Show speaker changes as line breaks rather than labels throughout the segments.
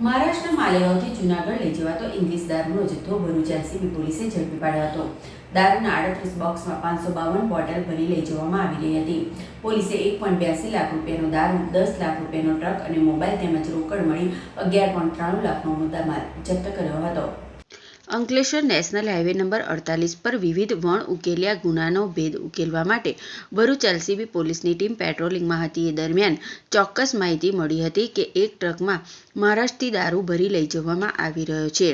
મહારાષ્ટ્રના માલેગાંવથી જૂનાગઢ લઈ જવાતો ઇંગ્લિશ દારૂનો જથ્થો ભરૂચ એલસીબી પોલીસે ઝડપી પાડ્યો હતો। દારૂના 38 બોક્સમાં 552 બોટલ ભરી લઈ જવામાં આવી રહી હતી। પોલીસે 1.82 લાખ રૂપિયાનો દારૂ, 10 લાખ રૂપિયાનો ટ્રક અને મોબાઈલ તેમજ રોકડ મળી 11.93 લાખનો મુદ્દામાલ જપ્ત કર્યો હતો। અંકલેશ્વર નેશનલ હાઈવે નંબર 48 પર વિવિધ વણ ઉકેલ્યા ગુનાનો ભેદ ઉકેલવા માટે ભરૂચ એલસીબી પોલીસની ટીમ પેટ્રોલિંગમાં હતી। એ દરમિયાન ચોક્કસ માહિતી મળી હતી કે એક ટ્રકમાં મહારાષ્ટ્રથી દારૂ ભરી લઈ જવામાં આવી રહ્યો છે।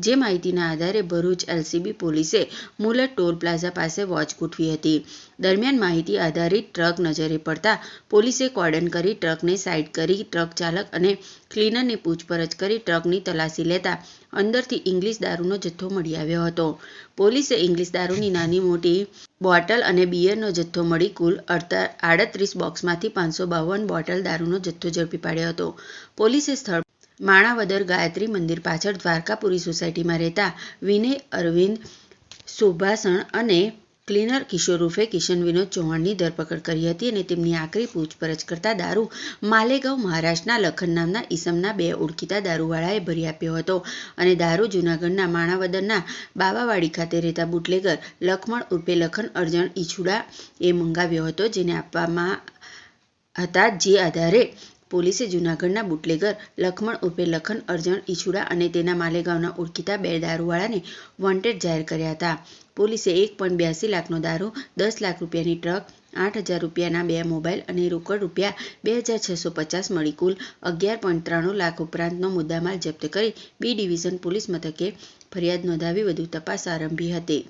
જે માહિતીના આધારે ભરૂચ એલસીબી પોલીસે મુલત ટોલ પ્લાઝા પાસે વોચ ગોઠવી હતી। દરમિયાન માહિતી આધારિત ટ્રક નજરે પડતા પોલીસે કોર્ડન કરી ટ્રકને સાઈડ કરી ટ્રક ચાલક અને ક્લીનરની પૂછપરછ કરી ટ્રકની તલાશી લેતા અંદરથી ઇંગ્લિશ દારૂનો જથ્થો મળી આવ્યો હતો। પોલીસે ઇંગ્લિશ દારૂની નાની મોટી બોટલ અને બિયરનો જથ્થો મળી કુલ 38 બોક્સમાંથી 552 બોટલ દારૂનો જથ્થો ઝડપી પાડ્યો હતો। પોલીસે સ્થળ માણાવદર ગાયત્રી મંદિર પાછળ દ્વારકાપુરી સોસાયટીમાં રહેતા વિનય અરવિંદ સુભાષણ અને ક્લીનર કિશોર ઉર્ફે કિશન વિનોદ ચૌહાણની ધરપકડ કરી હતી અને તેમની આકરી પૂછપરછ કરતા દારૂ માલેગાંવ મહારાષ્ટ્રના લખન નામના ઈસમના 2 ઓળખીતા દારૂવાળાએ ભરી આપ્યો હતો અને દારૂ જૂનાગઢના માણાવદરના બાવાવાડી ખાતે રહેતા બુટલેગર લખમણ ઉર્ફે લખન અરજણ ઈછુડા એ મંગાવ્યો હતો, જેને આપવામાં હતા। જે આધારે પોલીસે જૂનાગઢના બુટલેગર લખમણ ઉર્ફે લખન અરજણ ઈછુડા અને તેના માલેગાંવના ઓળખીતા 2 દારૂવાળાને વોન્ટેડ જાહેર કર્યા હતા। પોલીસે 1.82 લાખનો દારૂ, 10 લાખ રૂપિયાની ટ્રક, 8,000 રૂપિયાના 2 મોબાઈલ અને રોકડ રૂપિયા 2,650 મળી કુલ 11.93 લાખ ઉપરાંતનો મુદ્દામાલ જપ્ત કરી બી ડિવિઝન પોલીસ મથકે ફરિયાદ નોંધાવી વધુ તપાસ આરંભી હતી।